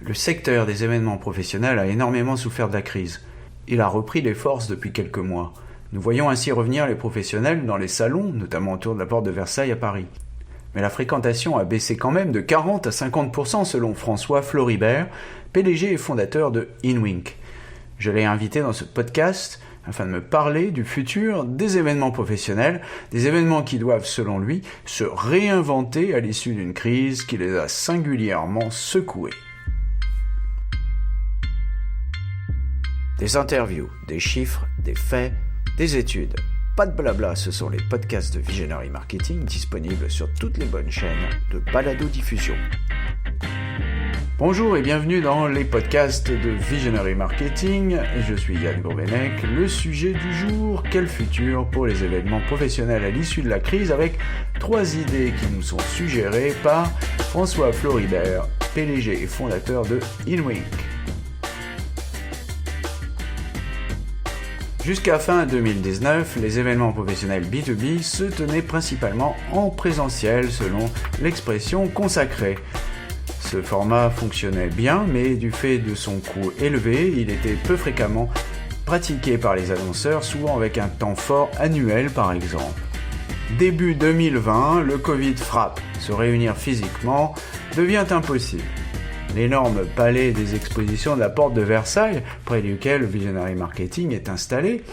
Le secteur des événements professionnels a énormément souffert de la crise. Il a repris des forces depuis quelques mois. Nous voyons ainsi revenir les professionnels dans les salons, notamment autour de la porte de Versailles à Paris. Mais la fréquentation a baissé quand même de 40 à 50% selon François Floribert, PDG et fondateur de InWink. Je l'ai invité dans ce podcast afin de me parler du futur des événements professionnels, des événements qui doivent, selon lui, se réinventer à l'issue d'une crise qui les a singulièrement secoués. Des interviews, des chiffres, des faits, des études. Pas de blabla, ce sont les podcasts de Visionary Marketing disponibles sur toutes les bonnes chaînes de balado-diffusion. Bonjour et bienvenue dans les podcasts de Visionary Marketing. Je suis Yann Gourvenec. Le sujet du jour, quel futur pour les événements professionnels à l'issue de la crise, avec 3 idées qui nous sont suggérées par François Floribert, PDG et fondateur de InWink. Jusqu'à fin 2019, les événements professionnels B2B se tenaient principalement en présentiel selon l'expression consacrée. Ce format fonctionnait bien, mais du fait de son coût élevé, il était peu fréquemment pratiqué par les annonceurs, souvent avec un temps fort annuel par exemple. Début 2020, le Covid frappe. Se réunir physiquement devient impossible. L'énorme palais des expositions de la porte de Versailles, près duquel Visionary Marketing est installé,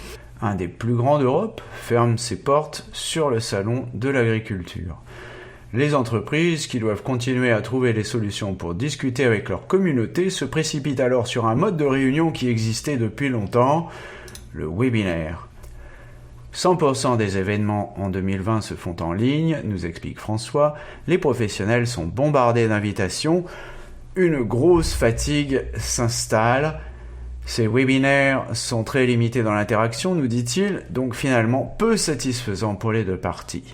un des plus grands d'Europe, ferme ses portes sur le salon de l'agriculture. Les entreprises, qui doivent continuer à trouver des solutions pour discuter avec leur communauté, se précipitent alors sur un mode de réunion qui existait depuis longtemps, le webinaire. 100% des événements en 2020 se font en ligne, nous explique François. Les professionnels sont bombardés d'invitations. Une grosse fatigue s'installe. Ces webinaires sont très limités dans l'interaction, nous dit-il, donc finalement peu satisfaisants pour les deux parties.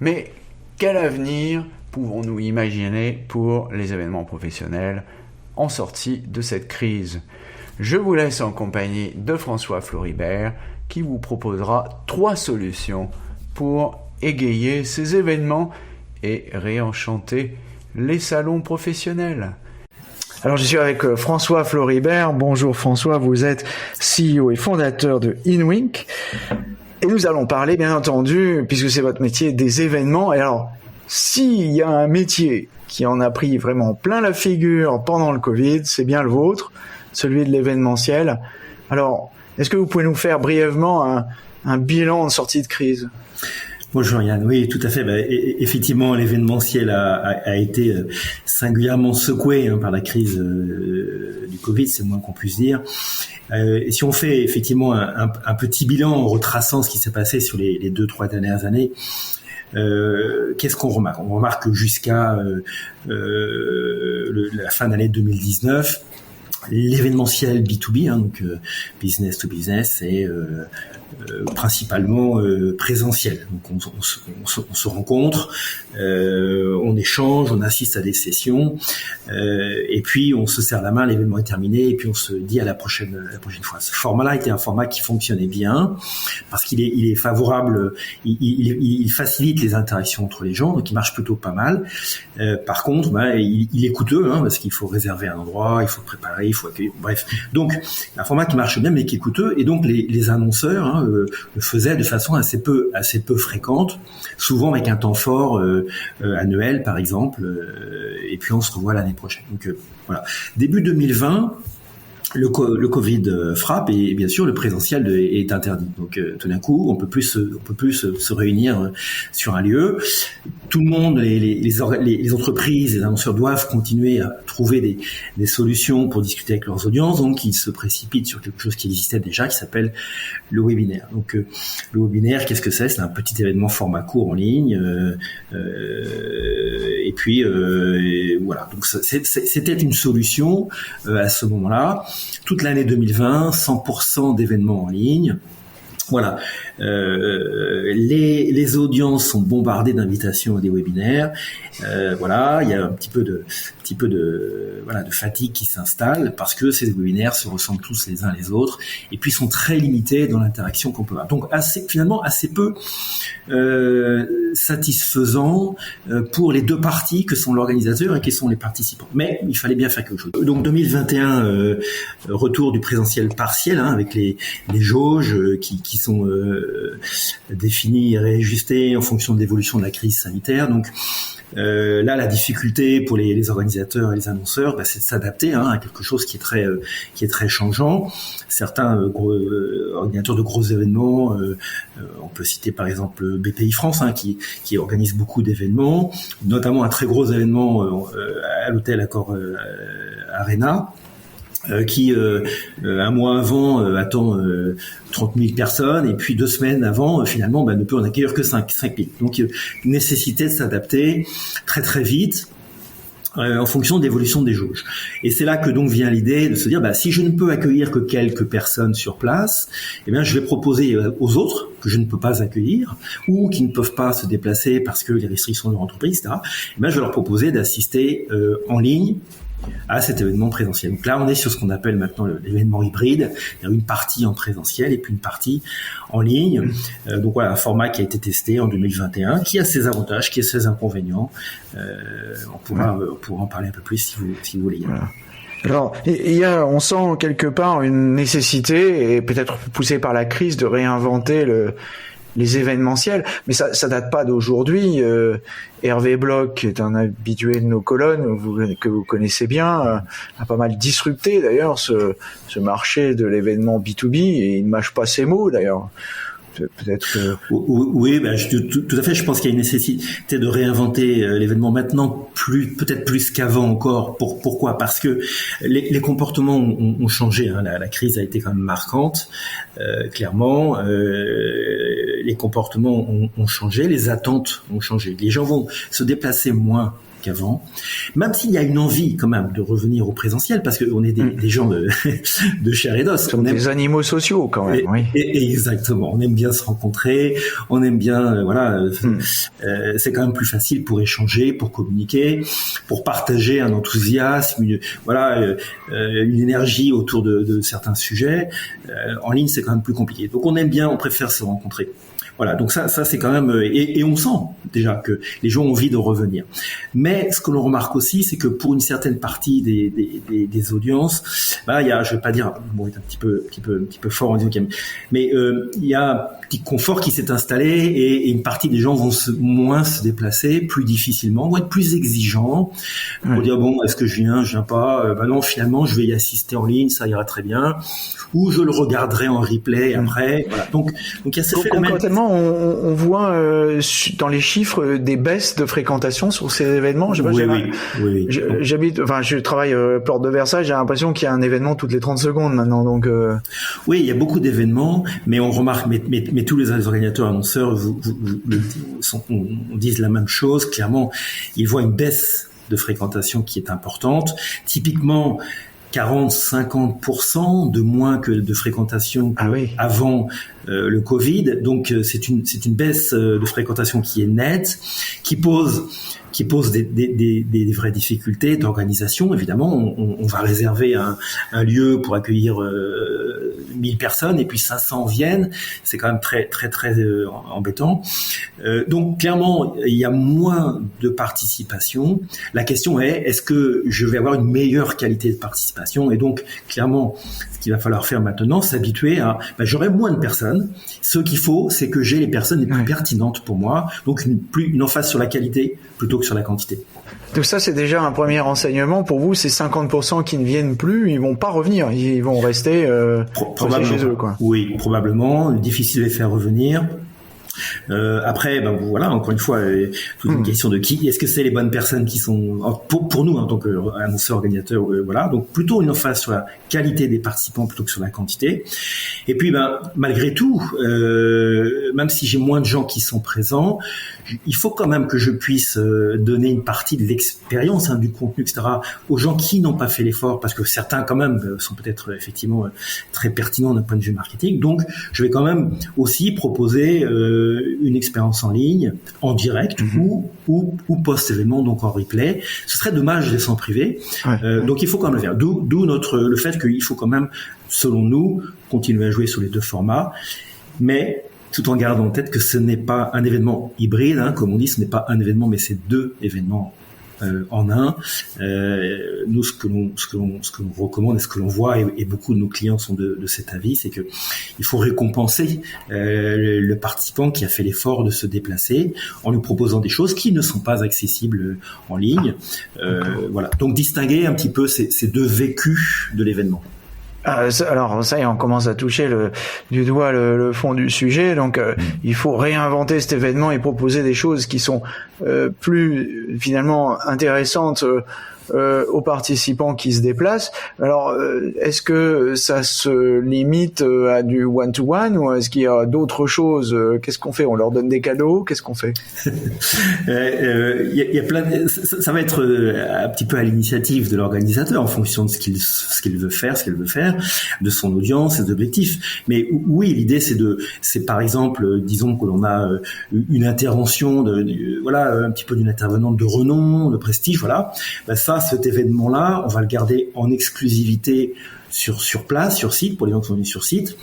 Mais quel avenir pouvons-nous imaginer pour les événements professionnels en sortie de cette crise ? Je vous laisse en compagnie de François Floribert qui vous proposera 3 solutions pour égayer ces événements et réenchanter les salons professionnels. Alors je suis avec François Floribert. Bonjour François, vous êtes CEO et fondateur de InWink. Et nous allons parler, bien entendu, puisque c'est votre métier, des événements. Et alors, s'il y a un métier qui en a pris vraiment plein la figure pendant le Covid, c'est bien le vôtre, celui de l'événementiel. Alors, est-ce que vous pouvez nous faire brièvement un bilan de sortie de crise ? Bonjour Yann, oui tout à fait. Effectivement, l'événementiel a été singulièrement secoué par la crise du Covid, c'est le moins qu'on puisse dire. Et si on fait effectivement un petit bilan en retraçant ce qui s'est passé sur les 2-3 dernières années, qu'est-ce qu'on remarque ? On remarque que jusqu'à la fin d'année 2019, l'événementiel B2B, donc business to business, est principalement présentiel. Donc on se rencontre, on échange, on assiste à des sessions, et puis on se serre la main, l'événement est terminé, et puis on se dit à la prochaine fois. Ce format-là était un format qui fonctionnait bien parce qu'il est favorable, il facilite les interactions entre les gens, donc il marche plutôt pas mal. Par contre, il est coûteux parce qu'il faut réserver un endroit, il faut préparer, il faut accueillir, bref. Donc un format qui marche bien mais qui est coûteux, et donc les annonceurs le faisaient de façon assez peu fréquente, souvent avec un temps fort annuel par exemple, et puis on se revoit l'année prochaine. Donc voilà. Début 2020, le Covid frappe et bien sûr le présentiel est interdit. Donc tout d'un coup, on peut plus se réunir sur un lieu. Tout le monde, les entreprises, les annonceurs doivent continuer à trouver des solutions pour discuter avec leurs audiences. Donc ils se précipitent sur quelque chose qui existait déjà, qui s'appelle le webinaire. Donc le webinaire, qu'est-ce que c'est ? C'est un petit événement format court en ligne. Et puis voilà. Donc c'était une solution à ce moment-là. Toute l'année 2020, 100% d'événements en ligne. Voilà, les audiences sont bombardées d'invitations à des webinaires. Voilà, il y a un petit peu de fatigue qui s'installe parce que ces webinaires se ressemblent tous les uns les autres et puis sont très limités dans l'interaction qu'on peut avoir. Donc finalement assez peu satisfaisant pour les deux parties que sont l'organisateur et qui sont les participants. Mais il fallait bien faire quelque chose. Donc 2021, retour du présentiel partiel avec les jauges qui sont définies et réajustées en fonction de l'évolution de la crise sanitaire. Donc là, la difficulté pour les organisateurs et les annonceurs, c'est de s'adapter à quelque chose qui est très changeant. Certains organisateurs de gros événements, on peut citer par exemple BPI France, qui organise beaucoup d'événements, notamment un très gros événement à l'hôtel Accor Arena. Qui un mois avant attend 30 000 personnes et puis 2 semaines avant finalement ne peut en accueillir que 5 000. Donc nécessité de s'adapter très très vite en fonction de l'évolution des jauges. Et c'est là que donc vient l'idée de se dire si je ne peux accueillir que quelques personnes sur place, je vais proposer aux autres que je ne peux pas accueillir ou qui ne peuvent pas se déplacer parce que les restrictions de leur entreprise, etc. Je vais leur proposer d'assister en ligne à cet événement présentiel. Donc là, on est sur ce qu'on appelle maintenant l'événement hybride, une partie en présentiel et puis une partie en ligne. Donc voilà, un format qui a été testé en 2021, qui a ses avantages, qui a ses inconvénients. On pourra en parler un peu plus si vous voulez. Voilà. Alors, on sent quelque part une nécessité, et peut-être poussée par la crise, de réinventer les événementiels, mais ça date pas d'aujourd'hui. Hervé Bloch, qui est un habitué de nos colonnes, que vous connaissez bien, a pas mal disrupté d'ailleurs ce marché de l'événement B2B, et il ne mâche pas ses mots d'ailleurs. Peut-être que... Oui, tout à fait. Je pense qu'il y a une nécessité de réinventer l'événement maintenant, peut-être plus qu'avant encore. Pourquoi ? Parce que les comportements ont changé. La crise a été quand même marquante, clairement. Les comportements ont changé, les attentes ont changé. Les gens vont se déplacer moins qu'avant, même s'il y a une envie quand même de revenir au présentiel, parce qu'on est des gens de chair et d'os. On est des animaux sociaux quand même. Oui. Exactement. On aime bien se rencontrer, on aime bien, c'est quand même plus facile pour échanger, pour communiquer, pour partager un enthousiasme, une énergie autour de certains sujets. En ligne, c'est quand même plus compliqué. Donc on préfère se rencontrer. Voilà, donc ça c'est quand même, et on sent déjà que les gens ont envie de revenir. Mais ce que l'on remarque aussi, c'est que pour une certaine partie des audiences, il y a, je vais pas dire, bon, c'est un petit peu fort en disant qu'il y a, mais il y a un petit confort qui s'est installé, et une partie des gens vont moins se déplacer, plus difficilement, vont être plus exigeants pour dire est-ce que je viens pas, non, finalement je vais y assister en ligne, ça ira très bien, ou je le regarderai en replay après. Voilà. Donc il y a ce phénomène. Concrètement, on voit dans les chiffres des baisses de fréquentation sur ces événements. Oui. Je travaille Porte de Versailles, j'ai l'impression qu'il y a un événement toutes les 30 secondes maintenant. Donc oui, il y a beaucoup d'événements, mais on remarque, mais tous les organisateurs annonceurs on disent la même chose. Clairement, ils voient une baisse de fréquentation qui est importante. Typiquement, 40-50% de moins que de fréquentation avant le Covid. Donc c'est une baisse de fréquentation qui est nette, qui pose des vraies difficultés d'organisation. Évidemment, on va réserver un lieu pour accueillir 1000 personnes et puis 500 viennent. C'est quand même très très très embêtant. Donc clairement, il y a moins de participation. La question est-ce que je vais avoir une meilleure qualité de participation? Et donc clairement, ce qu'il va falloir faire maintenant, s'habituer à j'aurai moins de personnes. Ce qu'il faut, c'est que j'ai les personnes les plus pertinentes pour moi. Donc une emphase sur la qualité plutôt que sur la quantité. Donc ça, c'est déjà un premier renseignement pour vous. Ces 50% qui ne viennent plus, ils vont pas revenir. Ils vont rester chez eux, quoi. Oui, probablement. Difficile de les faire revenir. Après, voilà, encore une fois, toute une question de qui. Est-ce que c'est les bonnes personnes qui sont pour nous en tant qu'annonceurs, organisateurs, voilà. Donc plutôt une emphase sur la qualité des participants plutôt que sur la quantité. Et puis, malgré tout, même si j'ai moins de gens qui sont présents, il faut quand même que je puisse donner une partie de l'expérience, du contenu, etc., aux gens qui n'ont pas fait l'effort, parce que certains quand même sont peut-être effectivement très pertinents d'un point de vue marketing. Donc, je vais quand même aussi proposer une expérience en ligne, en direct ou post-événement, donc en replay. Ce serait dommage de s'en priver. Donc il faut quand même le faire. D'où le fait qu'il faut quand même, selon nous, continuer à jouer sur les deux formats, mais tout en gardant en tête que ce n'est pas un événement hybride, comme on dit, ce n'est pas un événement, mais c'est deux événements en un. Nous, ce que l'on recommande et ce que l'on voit, et beaucoup de nos clients sont de cet avis, c'est que il faut récompenser le participant qui a fait l'effort de se déplacer en lui proposant des choses qui ne sont pas accessibles en ligne. Voilà. Donc distinguer un petit peu ces deux vécus de l'événement. Alors ça y est, on commence à toucher du doigt le fond du sujet. Donc il faut réinventer cet événement et proposer des choses qui sont plus finalement intéressantes aux participants qui se déplacent. Alors est-ce que ça se limite à du one-to-one ou est-ce qu'il y a d'autres choses? Qu'est-ce qu'on fait? On leur donne des cadeaux? Qu'est-ce qu'on fait? Il y a plein ça va être un petit peu à l'initiative de l'organisateur en fonction de ce qu'il veut faire, de son audience, ses objectifs. Mais oui, l'idée c'est par exemple, disons que l'on a une intervention voilà, un petit peu d'une intervenante de renom, de prestige, voilà. Cet événement-là, on va le garder en exclusivité sur place, sur site, pour les gens qui sont venus sur site,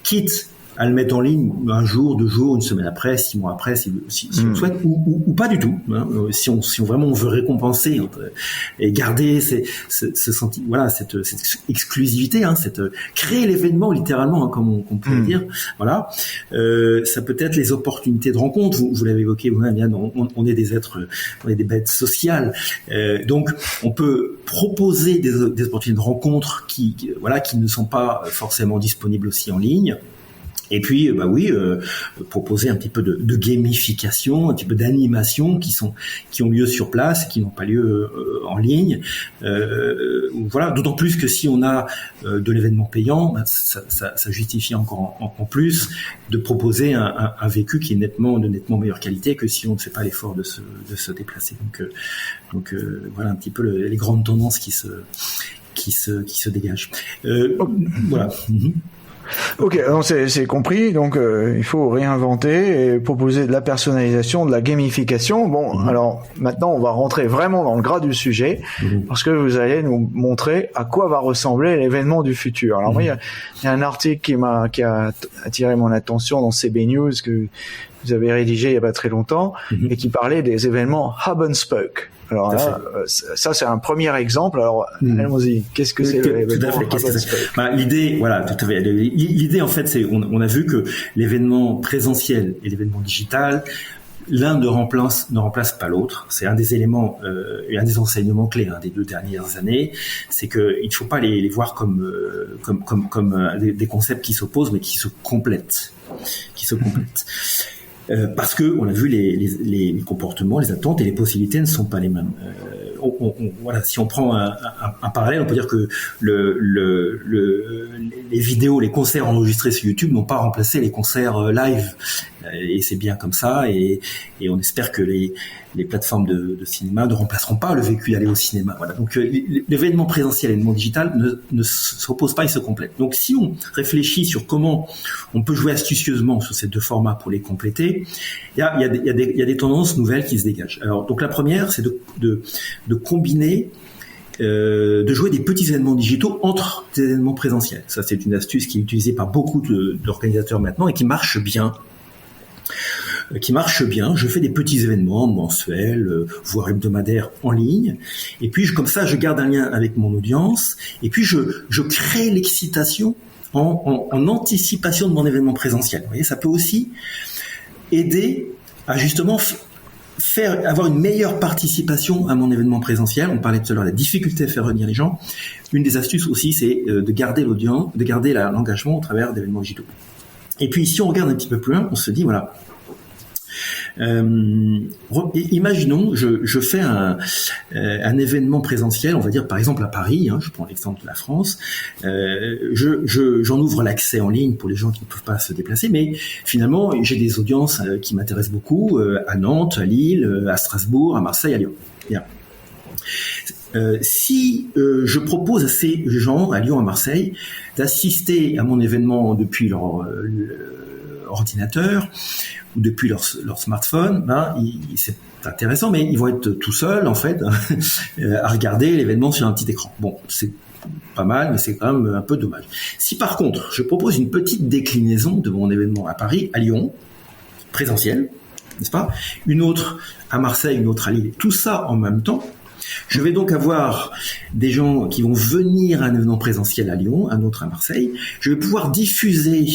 quitte à le mettre en ligne un jour, 2 jours, une semaine après, 6 mois après, si on souhaite, ou pas du tout. Si on vraiment on veut récompenser et garder ce sentiment, voilà, cette exclusivité, créer l'événement littéralement, comme on pourrait dire. Voilà, ça peut être les opportunités de rencontre. Vous l'avez évoqué vous-même, Yann. On est des êtres, on est des bêtes sociales. Donc, on peut proposer des opportunités de rencontre qui ne sont pas forcément disponibles aussi en ligne. Et puis, proposer un petit peu de gamification, un petit peu d'animation qui ont lieu sur place et qui n'ont pas lieu en ligne. Voilà. D'autant plus que si on a de l'événement payant, ça justifie encore en plus de proposer un vécu qui est de nettement meilleure qualité que si on ne fait pas l'effort de se déplacer. Donc voilà un petit peu les grandes tendances qui se dégagent. Voilà. Ok, donc c'est compris. Donc il faut réinventer et proposer de la personnalisation, de la gamification. Bon, alors maintenant on va rentrer vraiment dans le gras du sujet parce que vous allez nous montrer à quoi va ressembler l'événement du futur. Alors moi, il y a un article qui a attiré mon attention dans CB News que vous avez rédigé il y a pas très longtemps et qui parlait des événements Hub and Spoke. Alors là, ça c'est un premier exemple. Alors allons-y. Qu'est-ce que c'est l'événement Hub and Spoke? L'idée, voilà, tout à fait. L'idée en fait, c'est on a vu que l'événement présentiel et l'événement digital, l'un ne remplace pas l'autre. C'est un des éléments, un des enseignements clés des 2 dernières années, c'est que il ne faut pas les voir comme des concepts qui s'opposent, mais qui se complètent. Parce que on a vu les comportements, les attentes et les possibilités ne sont pas les mêmes. Voilà, si on prend un parallèle, on peut dire que les vidéos, les concerts enregistrés sur YouTube n'ont pas remplacé les concerts live, et c'est bien comme ça. Et on espère que les plateformes de cinéma ne remplaceront pas le vécu d'aller au cinéma. Voilà. Donc l'événement présentiel et l'événement digital ne s'opposent pas, ils se complètent. Donc si on réfléchit sur comment on peut jouer astucieusement sur ces deux formats pour les compléter, il y a des tendances nouvelles qui se dégagent. Alors donc la première, c'est de combiner, de jouer des petits événements digitaux entre des événements présentiels. Ça, c'est une astuce qui est utilisée par beaucoup d'organisateurs maintenant et qui marche bien. Je fais des petits événements mensuels, voire hebdomadaires en ligne, et puis comme ça, je garde un lien avec mon audience, et puis je crée l'excitation en anticipation de mon événement présentiel. Vous voyez, ça peut aussi aider à justement avoir une meilleure participation à mon événement présentiel. On parlait tout à l'heure de la difficulté à faire revenir les gens. Une des astuces aussi, c'est de garder l'audience, de garder l'engagement au travers d'événements digitaux. Et puis, si on regarde un petit peu plus loin, on se dit, voilà, Imaginons, je fais un événement présentiel, on va dire par exemple à Paris, je prends l'exemple de la France, j'en ouvre l'accès en ligne pour les gens qui ne peuvent pas se déplacer, mais finalement j'ai des audiences qui m'intéressent beaucoup, à Nantes, à Lille, à Strasbourg, à Marseille, à Lyon. Bien. Si je propose à ces gens, à Lyon, à Marseille, d'assister à mon événement depuis leur ordinateur ou depuis leur smartphone, c'est intéressant, mais ils vont être tout seuls en fait à regarder l'événement sur un petit écran. Bon, c'est pas mal, mais c'est quand même un peu dommage. Si par contre, je propose une petite déclinaison de mon événement à Paris, à Lyon, présentiel, n'est-ce pas ? Une autre à Marseille, une autre à Lille, tout ça en même temps, je vais donc avoir des gens qui vont venir à un événement présentiel à Lyon, un autre à Marseille. Je vais pouvoir diffuser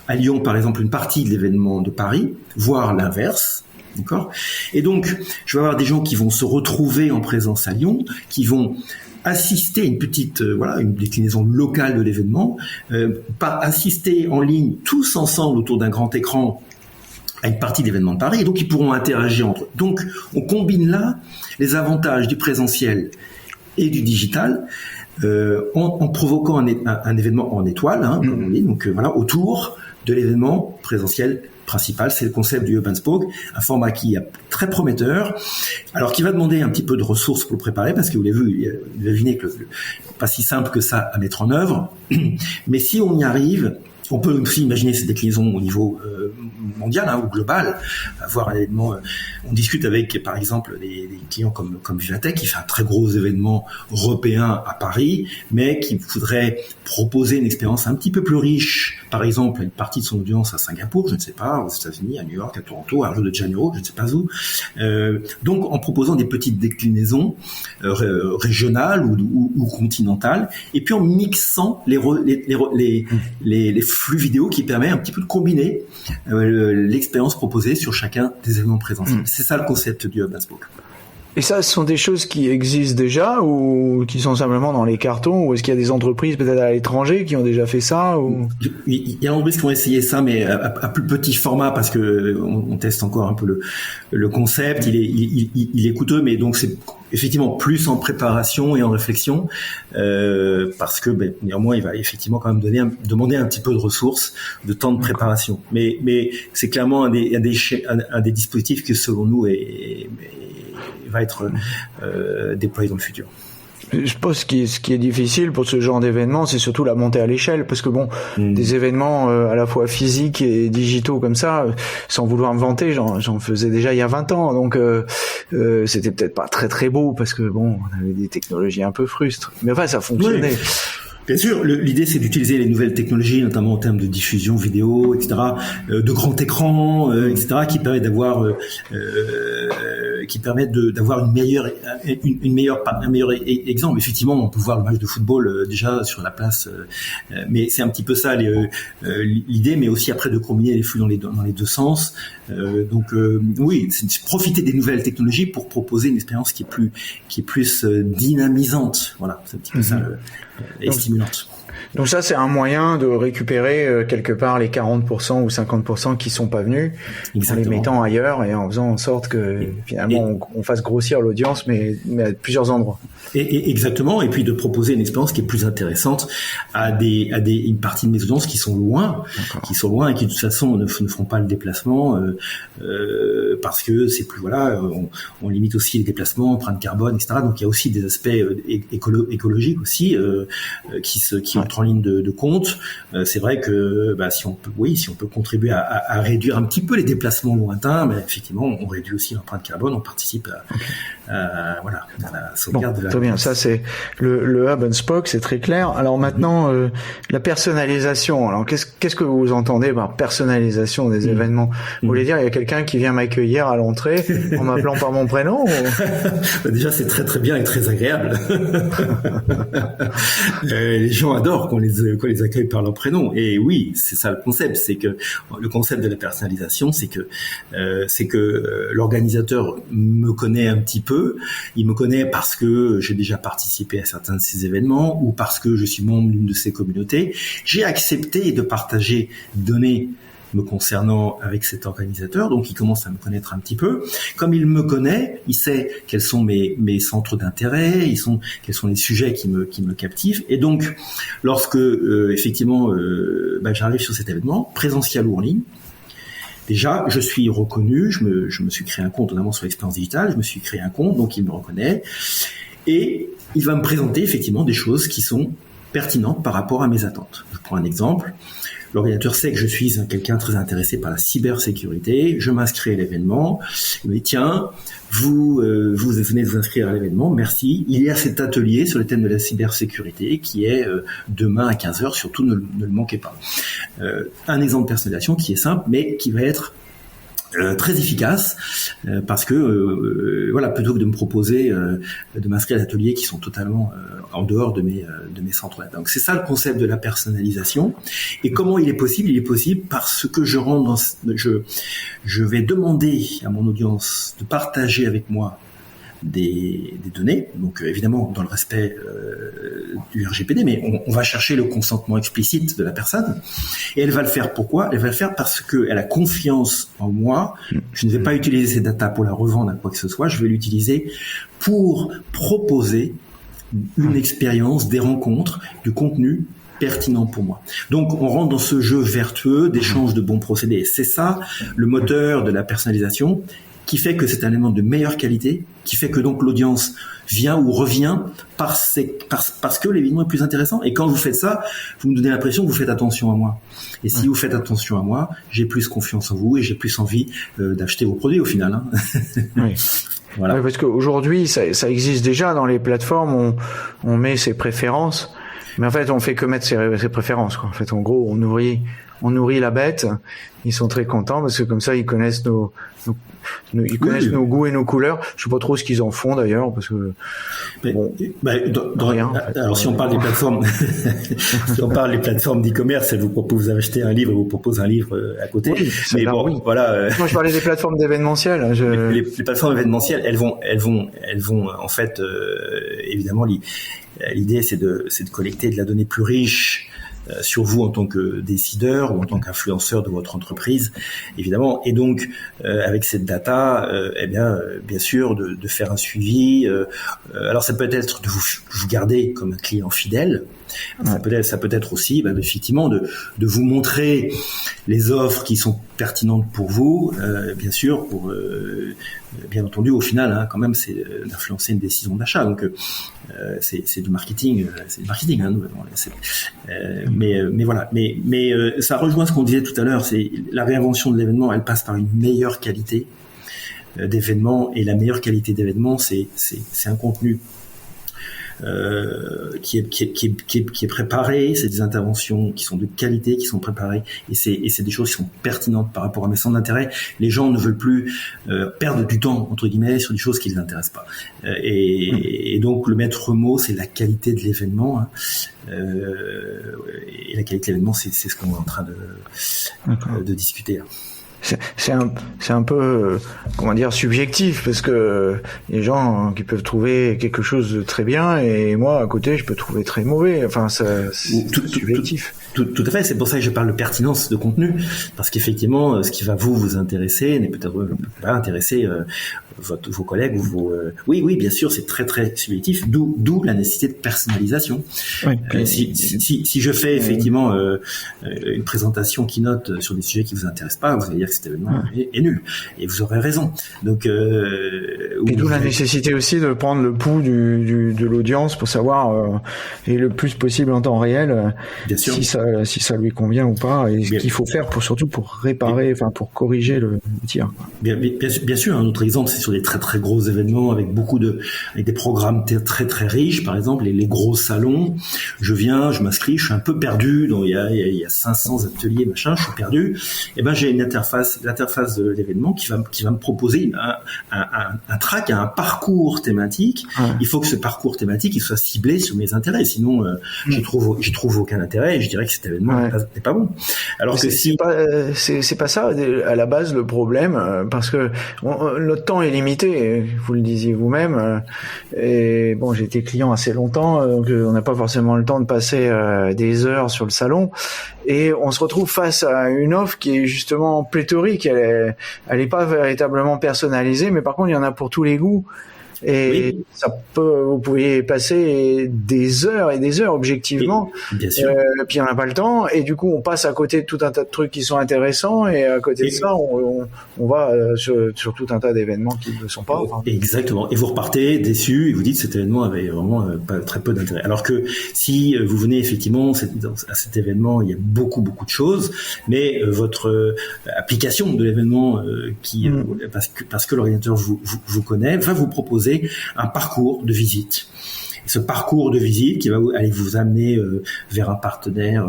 à Lyon, par exemple, une partie de l'événement de Paris, voire l'inverse. D'accord ? Et donc, je vais avoir des gens qui vont se retrouver en présence à Lyon, qui vont assister à une petite, une déclinaison locale de l'événement, pas assister en ligne tous ensemble autour d'un grand écran à une partie de l'événement de Paris, et donc ils pourront interagir entre eux. Donc, on combine là les avantages du présentiel et du digital, en provoquant un événement en étoile, comme on dit, donc autour de l'événement présentiel principal. C'est le concept du Hub and Spoke, un format qui est très prometteur, alors qui va demander un petit peu de ressources pour le préparer, parce que vous l'avez vu, vous devinez que pas si simple que ça à mettre en œuvre, mais si on y arrive, on peut aussi imaginer ces déclinaisons au niveau mondial ou global, avoir un événement. On discute avec, par exemple, des clients comme Vivatech, qui fait un très gros événement européen à Paris, mais qui voudrait proposer une expérience un petit peu plus riche, par exemple, à une partie de son audience à Singapour, je ne sais pas, aux États-Unis, à New York, à Toronto, à Rio de Janeiro, je ne sais pas où. Donc, en proposant des petites déclinaisons régionales ou continentales, et puis en mixant les flux vidéo qui permet un petit peu de combiner l'expérience proposée sur chacun des événements présentiels. C'est ça le concept du Hub and Spoke. Et ça, ce sont des choses qui existent déjà ou qui sont simplement dans les cartons, ou est-ce qu'il y a des entreprises peut-être à l'étranger qui ont déjà fait ça ou... Il y a des entreprises qui ont essayé ça, mais à plus petit format, parce que on teste encore un peu le concept. Il est coûteux, mais donc c'est effectivement plus en préparation et en réflexion, parce que néanmoins il va effectivement quand même demander un petit peu de ressources, de temps de préparation. Mais c'est clairement un des dispositifs que selon nous va être déployé dans le futur. Je pense que ce qui est difficile pour ce genre d'événement, c'est surtout la montée à l'échelle, parce que des événements à la fois physiques et digitaux comme ça, sans vouloir me vanter, j'en faisais déjà il y a 20 ans, donc c'était peut-être pas très très beau, parce que on avait des technologies un peu frustres, mais enfin ça fonctionnait. Oui. Bien sûr, l'idée c'est d'utiliser les nouvelles technologies, notamment en termes de diffusion vidéo, etc., de grands écrans, etc., qui permettent d'avoir un meilleur exemple. Effectivement, on peut voir le match de football déjà sur la place, mais c'est un petit peu ça l'idée, mais aussi après de combiner les flux dans les deux sens. Oui, c'est profiter des nouvelles technologies pour proposer une expérience qui est plus dynamisante. Voilà, c'est un petit peu ça et stimulante. Donc ça, c'est un moyen de récupérer quelque part les 40% ou 50% qui sont pas venus, en les mettant ailleurs et en faisant en sorte que finalement on fasse grossir l'audience, mais à plusieurs endroits. Et exactement, et puis de proposer une expérience qui est plus intéressante à une partie de mes audiences qui sont loin et qui de toute façon ne feront pas le déplacement parce que c'est plus on limite aussi les déplacements, empreinte carbone, etc. Donc il y a aussi des aspects écologiques aussi qui entrent en ligne de compte. C'est vrai que si on peut contribuer à réduire un petit peu les déplacements lointains, mais effectivement on réduit aussi l'empreinte carbone, on participe à la sauvegarde de la... Très bien, ça c'est le Hub and Spoke, c'est très clair. Alors maintenant, la personnalisation. Alors qu'est-ce que vous entendez par personnalisation des événements? Vous voulez dire il y a quelqu'un qui vient m'accueillir à l'entrée en m'appelant par mon prénom ou... Déjà c'est très très bien et très agréable. Les gens adorent qu'on les accueille par leur prénom. Et oui, c'est ça le concept. C'est que le concept de la personnalisation, c'est que l'organisateur me connaît un petit peu. Il me connaît parce que j'ai déjà participé à certains de ces événements ou parce que je suis membre d'une de ces communautés. J'ai accepté de partager des données me concernant avec cet organisateur, donc il commence à me connaître un petit peu. Comme il me connaît, il sait quels sont mes centres d'intérêt, quels sont les sujets qui me captivent. Et donc, lorsque effectivement j'arrive sur cet événement, présentiel ou en ligne, déjà, je suis reconnu, je me suis créé un compte, notamment sur l'expérience digitale, je me suis créé un compte, donc il me reconnaît. Et il va me présenter effectivement des choses qui sont pertinentes par rapport à mes attentes. Je prends un exemple. L'organisateur sait que je suis quelqu'un très intéressé par la cybersécurité. Je m'inscris à l'événement. Il me dit, tiens, vous venez de vous inscrire à l'événement, merci. Il y a cet atelier sur le thème de la cybersécurité qui est demain à 15h, surtout ne le manquez pas. Un exemple de personnalisation qui est simple, mais qui va être très efficace parce que plutôt que de me proposer de m'inscrire à l'atelier qui sont totalement en dehors de mes centres là. Donc c'est ça le concept de la personnalisation. Et comment il est possible? Il est possible parce que je vais demander à mon audience de partager avec moi des données, donc évidemment dans le respect du RGPD, mais on va chercher le consentement explicite de la personne, et elle va le faire. Pourquoi? Elle va le faire parce qu'elle a confiance en moi. Je ne vais pas utiliser ces datas pour la revendre à quoi que ce soit, je vais l'utiliser pour proposer une expérience, des rencontres, du contenu pertinent pour moi. Donc on rentre dans ce jeu vertueux d'échange de bons procédés. C'est ça le moteur de la personnalisation, qui fait que c'est un élément de meilleure qualité, qui fait que donc l'audience vient ou revient parce que l'événement est plus intéressant. Et quand vous faites ça, vous me donnez l'impression que vous faites attention à moi. Et si vous faites attention à moi, j'ai plus confiance en vous et j'ai plus envie d'acheter vos produits au final. Hein. Oui. Voilà. Oui, parce qu'aujourd'hui, ça existe déjà dans les plateformes, on met ses préférences, mais en fait, on fait que mettre ses préférences, quoi. En fait, en gros, on nourrit la bête. Ils sont très contents parce que comme ça, ils connaissent nos goûts et nos couleurs. Je sais pas trop ce qu'ils en font d'ailleurs parce que rien. En fait. Alors si on parle des plateformes, si on parle des plateformes d'e-commerce, elles vous proposent d'acheter un livre, elles vous proposent un livre à côté. Oui, mais bon, oui. Voilà. Moi, je parlais des plateformes d'événementiel. Les plateformes événementielles, elles vont en fait évidemment l'idée c'est de collecter de la donnée plus riche sur vous en tant que décideur ou en tant qu'influenceur de votre entreprise, évidemment. Et donc, avec cette data, bien sûr, de faire un suivi. Alors, ça peut être de vous garder comme un client fidèle. Ça peut être aussi, effectivement, de vous montrer les offres qui sont pertinentes pour vous, bien sûr, pour bien entendu, au final, hein, quand même, c'est d'influencer une décision d'achat. Donc, c'est du marketing, hein, mais voilà. Mais ça rejoint ce qu'on disait tout à l'heure. C'est la réinvention de l'événement. Elle passe par une meilleure qualité d'événement, et la meilleure qualité d'événement, c'est un contenu qui est préparé, c'est des interventions qui sont de qualité, qui sont préparées, et c'est des choses qui sont pertinentes par rapport à mes centres d'intérêt. Les gens ne veulent plus perdre du temps entre guillemets sur des choses qui les intéressent pas, et donc le maître mot, c'est la qualité de l'événement, hein. Et la qualité de l'événement, c'est ce qu'on est en train de discuter. C'est un peu comment dire, subjectif, parce que les gens qui peuvent trouver quelque chose de très bien et moi à côté je peux trouver très mauvais. Enfin, c'est subjectif. Tout à fait. C'est pour ça que je parle de pertinence de contenu, parce qu'effectivement, ce qui va vous intéresser n'est peut-être pas intéresser vos collègues ou vos. Oui, bien sûr, c'est très très subjectif. D'où la nécessité de personnalisation. Oui. Si je fais effectivement une présentation keynote sur des sujets qui vous intéressent pas, vous allez dire que cet événement est nul, et vous aurez raison. Donc et d'où la nécessité aussi de prendre le pouls de l'audience pour savoir et le plus possible en temps réel si ça lui convient ou pas, et ce qu'il faut faire surtout pour réparer, pour corriger le tir. Bien sûr, un autre exemple, c'est sur des très très gros événements avec des programmes très très riches, par exemple les gros salons. Je m'inscris, je suis un peu perdu, donc il y a 500 ateliers machin, je suis perdu. Et j'ai une l'interface de l'événement qui va me proposer un track, un parcours thématique. Il faut que ce parcours thématique il soit ciblé sur mes intérêts, sinon j'y trouve aucun intérêt et je dirais que cet événement n'est pas bon. Alors que c'est pas ça à la base le problème, parce que notre temps est limité, vous le disiez vous-même. Et bon, j'ai été client assez longtemps, donc on n'a pas forcément le temps de passer des heures sur le salon. Et on se retrouve face à une offre qui est justement pléthorique. Elle est pas véritablement personnalisée, mais par contre, il y en a pour tous les goûts. Et oui. Vous pouvez passer des heures et des heures objectivement. Bien sûr. Puis on n'a pas le temps et du coup on passe à côté de tout un tas de trucs qui sont intéressants et à côté de ça on va sur tout un tas d'événements qui ne sont pas. Enfin. Exactement. Et vous repartez déçu et vous dites cet événement avait vraiment très peu d'intérêt. Alors que si vous venez effectivement à cet événement, il y a beaucoup de choses, mais votre application de l'événement parce que l'organisateur vous connaît, va vous proposer un parcours de visite. Et ce parcours de visite qui va aller vous amener vers un partenaire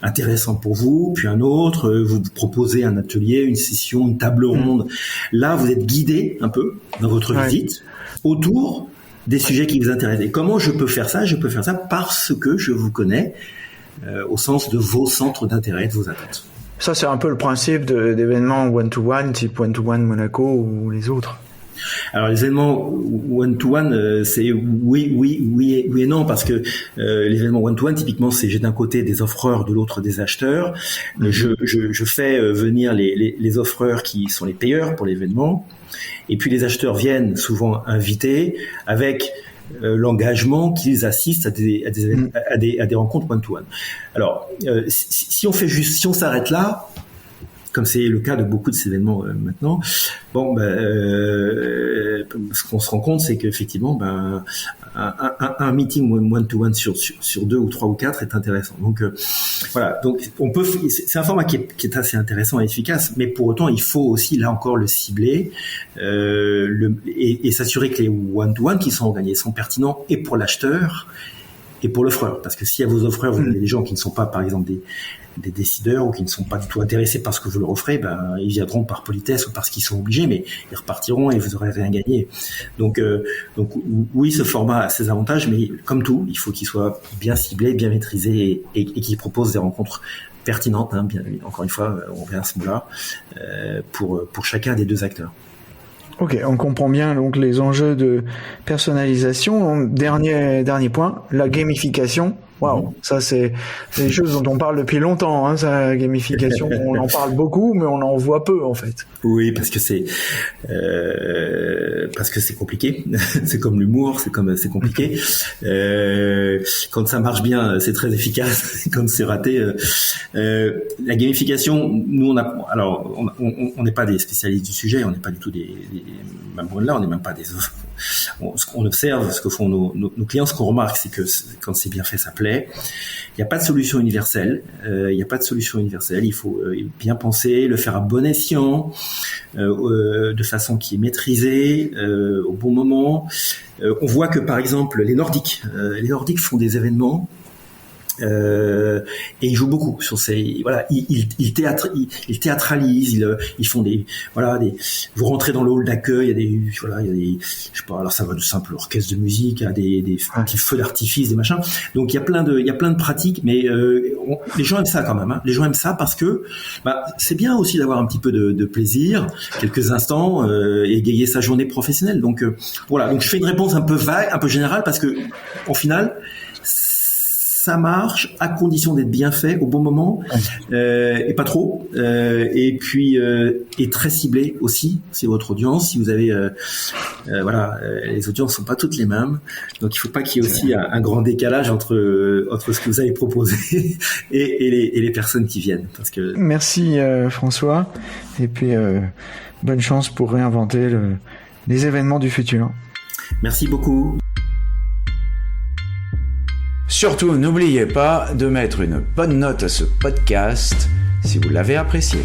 intéressant pour vous, puis un autre, vous proposez un atelier, une session, une table ronde. Là, vous êtes guidé un peu dans votre visite autour des sujets qui vous intéressent. Et comment je peux faire ça ? Je peux faire ça parce que je vous connais au sens de vos centres d'intérêt, de vos attentes. Ça, c'est un peu le principe d'événements one-to-one, type One-to-One Monaco ou les autres. Alors les événements one-to-one, c'est oui et non, parce que l'événement one-to-one, typiquement, c'est j'ai d'un côté des offreurs, de l'autre des acheteurs. Je fais venir les offreurs qui sont les payeurs pour l'événement, et puis les acheteurs viennent souvent invités avec l'engagement qu'ils assistent à des rencontres one-to-one. Alors si on s'arrête là, comme c'est le cas de beaucoup de ces événements maintenant, ce qu'on se rend compte, c'est qu'effectivement, un meeting one-to-one sur 2 ou 3 ou 4 est intéressant. Donc voilà, donc c'est un format qui est assez intéressant et efficace, mais pour autant, il faut aussi là encore le cibler et s'assurer que les one-to-one qui sont organisés sont pertinents et pour l'acheteur et pour l'offreur, parce que si à vos offreurs vous avez des gens qui ne sont pas, par exemple, des décideurs ou qui ne sont pas du tout intéressés par ce que vous leur offrez, ils viendront par politesse ou parce qu'ils sont obligés, mais ils repartiront et vous aurez rien gagné. Donc oui, ce format a ses avantages, mais comme tout, il faut qu'il soit bien ciblé, bien maîtrisé et qu'il propose des rencontres pertinentes. Bien, encore une fois, on revient à ce mot-là pour chacun des deux acteurs. Ok, on comprend bien donc les enjeux de personnalisation. Dernier point, la gamification. Waouh, ça c'est des choses dont on parle depuis longtemps, ça, la gamification. On en parle beaucoup, mais on en voit peu en fait. Oui, parce que c'est compliqué. C'est comme l'humour, c'est compliqué. Quand ça marche bien, c'est très efficace. Quand c'est raté, la gamification, nous on n'est pas des spécialistes du sujet, on n'est pas du tout même là, on n'est même pas des. Ce qu'on observe, ce que font nos clients, ce qu'on remarque, c'est que quand c'est bien fait, ça plaît. Il n'y a pas de solution universelle. Il faut bien penser, le faire à bon escient, de façon qui est maîtrisée, au bon moment. On voit que par exemple les Nordiques font des événements. Et ils jouent beaucoup sur ces ils théâtralisent, ils font vous rentrez dans le hall d'accueil, il y a des je sais pas, alors ça va de simple orchestre de musique à des petits feux d'artifice, des machins. Donc il y a plein de pratiques, mais les gens aiment ça quand même, les gens aiment ça parce que c'est bien aussi d'avoir un petit peu de plaisir, quelques instants, et égayer sa journée professionnelle. Donc voilà, donc je fais une réponse un peu vague, un peu générale, parce que au final ça marche à condition d'être bien fait au bon moment, et pas trop, et puis et très ciblé aussi. C'est votre audience. Si vous avez les audiences sont pas toutes les mêmes, donc il faut pas qu'il y ait aussi un grand décalage entre ce que vous avez proposé et les personnes qui viennent. Parce que merci François, et puis bonne chance pour réinventer les événements du futur. Merci beaucoup. Surtout, n'oubliez pas de mettre une bonne note à ce podcast si vous l'avez apprécié.